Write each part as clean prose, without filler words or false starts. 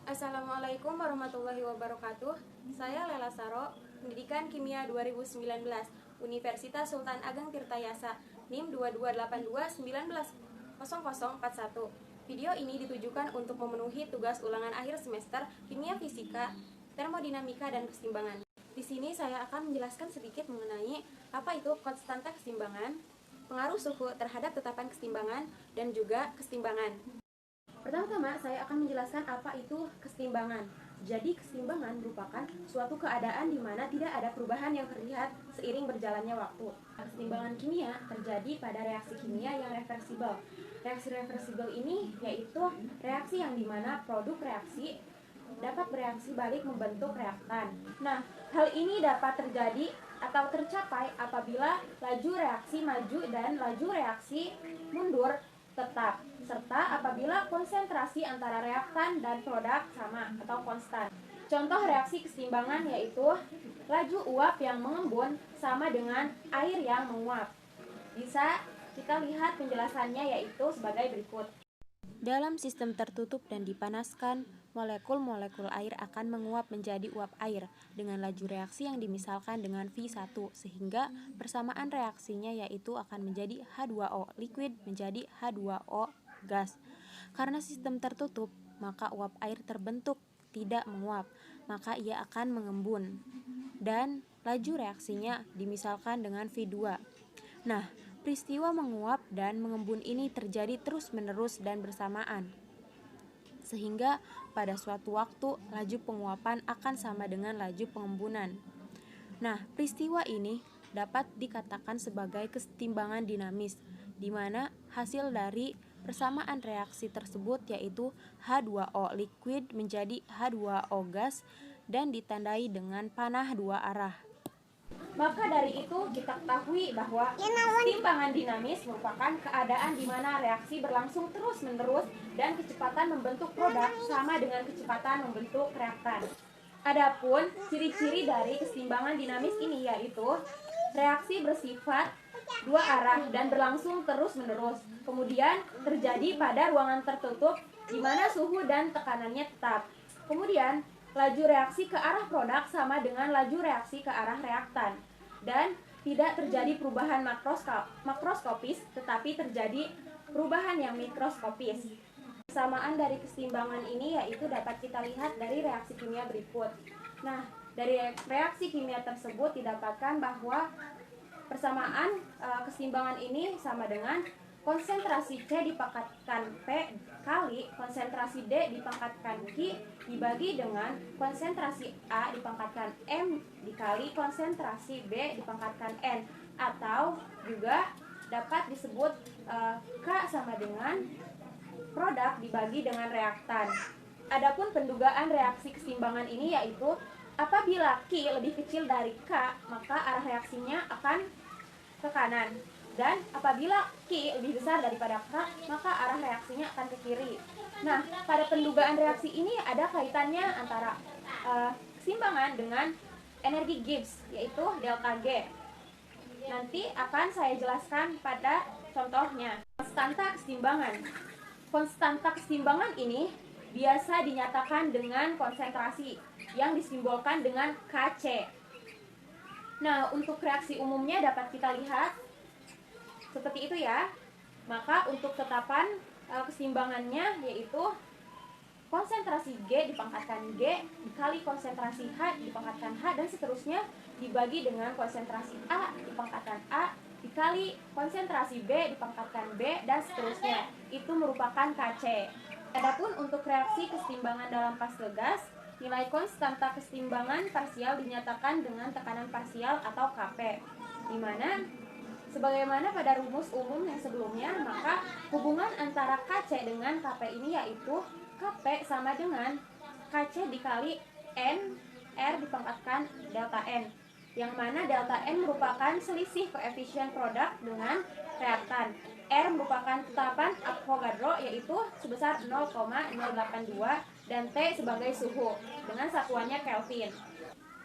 Assalamualaikum warahmatullahi wabarakatuh. Saya Lela Saro, Pendidikan Kimia 2019, Universitas Sultan Ageng Tirtayasa, NIM 2282190041. Video ini ditujukan untuk memenuhi tugas ulangan akhir semester Kimia Fisika, Termodinamika, dan Keseimbangan. Di sini saya akan menjelaskan sedikit mengenai apa itu konstanta keseimbangan, pengaruh suhu terhadap tetapan keseimbangan, dan juga keseimbangan. Pertama-tama saya akan menjelaskan apa itu keseimbangan. Jadi keseimbangan merupakan suatu keadaan di mana tidak ada perubahan yang terlihat seiring berjalannya waktu. Keseimbangan kimia terjadi pada reaksi kimia yang reversibel. Reaksi reversibel ini yaitu reaksi yang dimana produk reaksi dapat bereaksi balik membentuk reaktan. Nah, hal ini dapat terjadi atau tercapai apabila laju reaksi maju dan laju reaksi mundur tetap, serta apabila konsentrasi antara reaktan dan produk sama atau konstan. Contoh reaksi keseimbangan yaitu laju uap yang mengembun sama dengan air yang menguap. Bisa kita lihat penjelasannya yaitu sebagai berikut. Dalam sistem tertutup dan dipanaskan, molekul-molekul air akan menguap menjadi uap air dengan laju reaksi yang dimisalkan dengan V1, sehingga persamaan reaksinya yaitu akan menjadi H2O liquid menjadi H2O gas. Karena sistem tertutup, maka uap air terbentuk tidak menguap, maka ia akan mengembun. Dan laju reaksinya dimisalkan dengan V2. Nah, peristiwa menguap dan mengembun ini terjadi terus-menerus dan bersamaan, sehingga pada suatu waktu laju penguapan akan sama dengan laju pengembunan. Nah, peristiwa ini dapat dikatakan sebagai keseimbangan dinamis, di mana hasil dari persamaan reaksi tersebut yaitu H2O liquid menjadi H2O gas dan ditandai dengan panah dua arah. Maka dari itu kita ketahui bahwa keseimbangan dinamis merupakan keadaan di mana reaksi berlangsung terus-menerus dan kecepatan membentuk produk sama dengan kecepatan membentuk reaktan. Adapun ciri-ciri dari keseimbangan dinamis ini yaitu reaksi bersifat dua arah dan berlangsung terus-menerus. Kemudian terjadi pada ruangan tertutup di mana suhu dan tekanannya tetap. Kemudian laju reaksi ke arah produk sama dengan laju reaksi ke arah reaktan. Dan tidak terjadi perubahan makroskopis, tetapi terjadi perubahan yang mikroskopis. Persamaan dari keseimbangan ini yaitu dapat kita lihat dari reaksi kimia berikut. Nah, dari reaksi kimia tersebut didapatkan bahwa persamaan keseimbangan ini sama dengan konsentrasi C dipangkatkan P kali konsentrasi D dipangkatkan Q dibagi dengan konsentrasi A dipangkatkan M dikali konsentrasi B dipangkatkan N, atau juga dapat disebut K sama dengan produk dibagi dengan reaktan. Adapun pendugaan reaksi keseimbangan ini yaitu apabila Q lebih kecil dari K, maka arah reaksinya akan ke kanan. Dan apabila Q lebih besar daripada K, maka arah reaksinya akan ke kiri. Nah, pada pendugaan reaksi ini ada kaitannya antara keseimbangan dengan energi Gibbs, yaitu delta G. Nanti akan saya jelaskan pada contohnya. Konstanta keseimbangan. Konstanta keseimbangan ini biasa dinyatakan dengan konsentrasi yang disimbolkan dengan Kc. Nah, untuk reaksi umumnya dapat kita lihat seperti itu ya. Maka untuk tetapan keseimbangannya yaitu konsentrasi G dipangkatkan G dikali konsentrasi H dipangkatkan H dan seterusnya dibagi dengan konsentrasi A dipangkatkan A dikali konsentrasi B dipangkatkan B dan seterusnya. Itu merupakan Kc. Adapun untuk reaksi keseimbangan dalam fase gas, nilai konstanta keseimbangan parsial dinyatakan dengan tekanan parsial atau Kp, di mana sebagaimana pada rumus umum yang sebelumnya, maka hubungan antara Kc dengan Kp ini yaitu Kp sama dengan Kc dikali N R dipangkatkan delta N, yang mana delta N merupakan selisih koefisien produk dengan reaktan. R merupakan tetapan Avogadro yaitu sebesar 0,082 dan T sebagai suhu dengan satuannya Kelvin.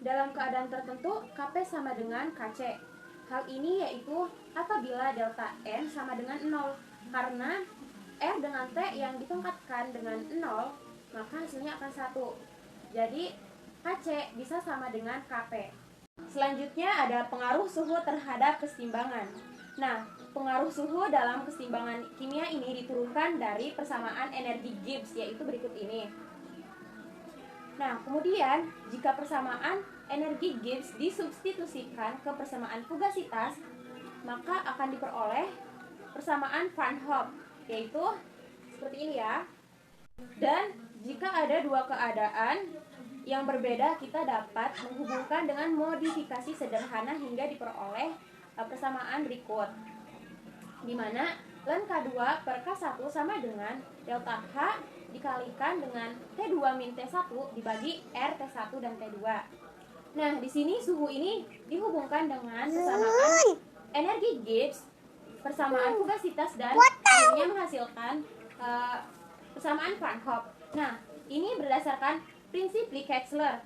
Dalam keadaan tertentu Kp sama dengan Kc. Hal ini yaitu apabila delta N sama dengan 0, karena R dengan T yang dipangkatkan dengan 0 maka hasilnya akan 1. Jadi Kc bisa sama dengan Kp. Selanjutnya ada pengaruh suhu terhadap keseimbangan. Nah, pengaruh suhu dalam keseimbangan kimia ini diturunkan dari persamaan energi Gibbs, yaitu berikut ini. Nah, kemudian jika persamaan energi Gibbs disubstitusikan ke persamaan fugasitas, maka akan diperoleh persamaan Van Hoff, yaitu seperti ini ya. Dan jika ada dua keadaan yang berbeda, kita dapat menghubungkan dengan modifikasi sederhana hingga diperoleh persamaan berikut, di mana ln K2 per K1 sama dengan delta H dikalikan dengan T2 min T1 dibagi R T1 dan T2. Nah, di sini suhu ini dihubungkan dengan persamaan energi Gibbs, persamaan fugasitas, dan akhirnya menghasilkan persamaan Van Hoff. Nah, ini berdasarkan prinsip Lee-Katzler,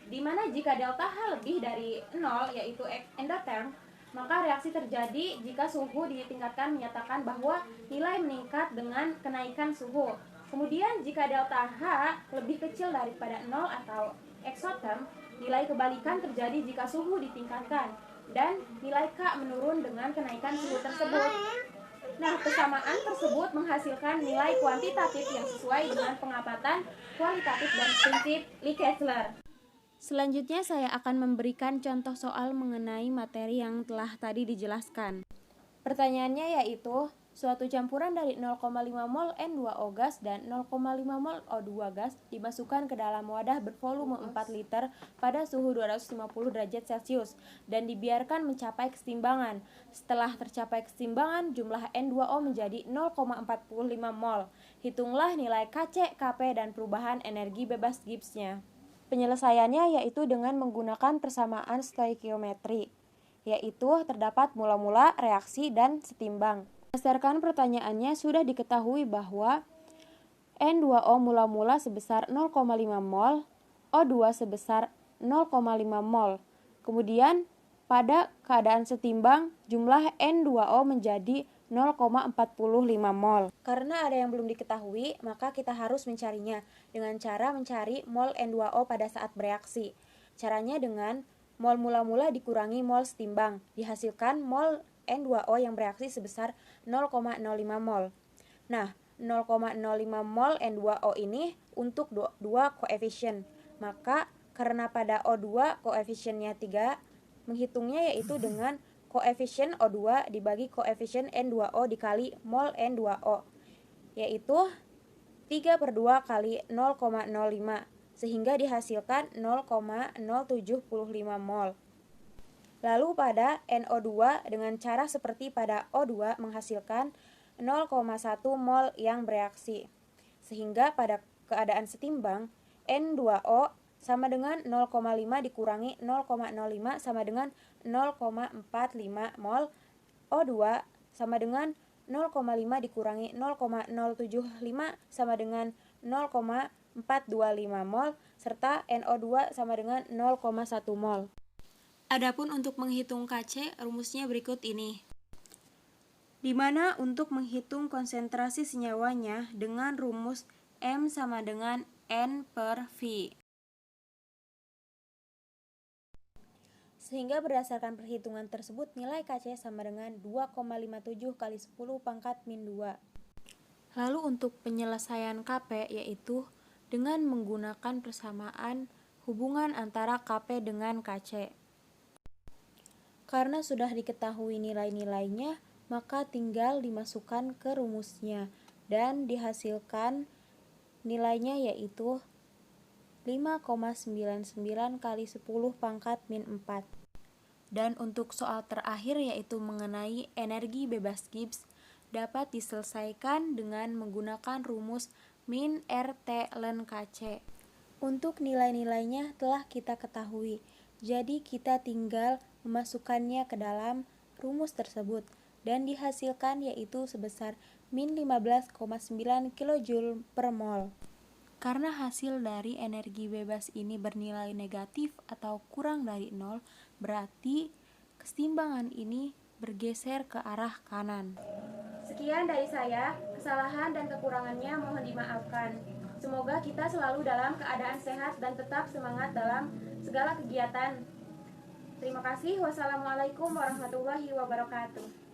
di mana jika delta H lebih dari 0, yaitu endotherm, maka reaksi terjadi jika suhu ditingkatkan menyatakan bahwa nilai meningkat dengan kenaikan suhu. Kemudian jika delta H lebih kecil daripada 0 atau exotherm, nilai kebalikan terjadi jika suhu ditingkatkan dan nilai K menurun dengan kenaikan suhu tersebut. Nah, persamaan tersebut menghasilkan nilai kuantitatif yang sesuai dengan pengamatan kualitatif dan prinsip Lee-Katzler. Selanjutnya saya akan memberikan contoh soal mengenai materi yang telah tadi dijelaskan. Pertanyaannya yaitu, suatu campuran dari 0,5 mol N2O gas dan 0,5 mol O2 gas dimasukkan ke dalam wadah bervolume 4 liter pada suhu 250 derajat Celcius dan dibiarkan mencapai keseimbangan. Setelah tercapai keseimbangan, jumlah N2O menjadi 0,45 mol. Hitunglah nilai Kc, Kp, dan perubahan energi bebas Gibbs-nya. Penyelesaiannya yaitu dengan menggunakan persamaan stoikiometri, yaitu terdapat mula-mula, reaksi, dan setimbang. Berdasarkan pertanyaannya sudah diketahui bahwa N2O mula-mula sebesar 0,5 mol, O2 sebesar 0,5 mol. Kemudian pada keadaan setimbang jumlah N2O menjadi 0,45 mol. Karena ada yang belum diketahui, maka kita harus mencarinya dengan cara mencari mol N2O pada saat bereaksi. Caranya dengan mol mula-mula dikurangi mol setimbang, dihasilkan mol N2O yang bereaksi sebesar 0,05 mol. Nah, 0,05 mol N2O ini untuk dua koefisien. Maka karena pada O2 koefisiennya 3, menghitungnya yaitu dengan koefisien O2 dibagi koefisien N2O dikali mol N2O, yaitu 3/2 kali 0,05, sehingga dihasilkan 0,075 mol. Lalu pada NO2 dengan cara seperti pada O2 menghasilkan 0,1 mol yang bereaksi, sehingga pada keadaan setimbang N2O sama dengan 0,5 dikurangi 0,05 sama dengan 0,45 mol. O2 sama dengan 0,5 dikurangi 0,075 sama dengan 0,425 mol, serta NO2 sama dengan 0,1 mol. Adapun untuk menghitung Kc, rumusnya berikut ini. Di mana untuk menghitung konsentrasi senyawanya dengan rumus M sama dengan N per V. Sehingga berdasarkan perhitungan tersebut nilai Kc sama dengan 2,57 kali 10 pangkat min 2. Lalu untuk penyelesaian Kp yaitu dengan menggunakan persamaan hubungan antara Kp dengan Kc. Karena sudah diketahui nilai-nilainya, maka tinggal dimasukkan ke rumusnya dan dihasilkan nilainya yaitu 5,99 kali 10 pangkat min 4. Dan untuk soal terakhir yaitu mengenai energi bebas Gibbs dapat diselesaikan dengan menggunakan rumus min RT ln Kc. Untuk nilai-nilainya telah kita ketahui, jadi kita tinggal memasukkannya ke dalam rumus tersebut dan dihasilkan yaitu sebesar min 15,9 kJ per mol. Karena hasil dari energi bebas ini bernilai negatif atau kurang dari 0, berarti keseimbangan ini bergeser ke arah kanan. Sekian dari saya, kesalahan dan kekurangannya mohon dimaafkan. Semoga kita selalu dalam keadaan sehat dan tetap semangat dalam segala kegiatan. Terima kasih. Wassalamualaikum warahmatullahi wabarakatuh.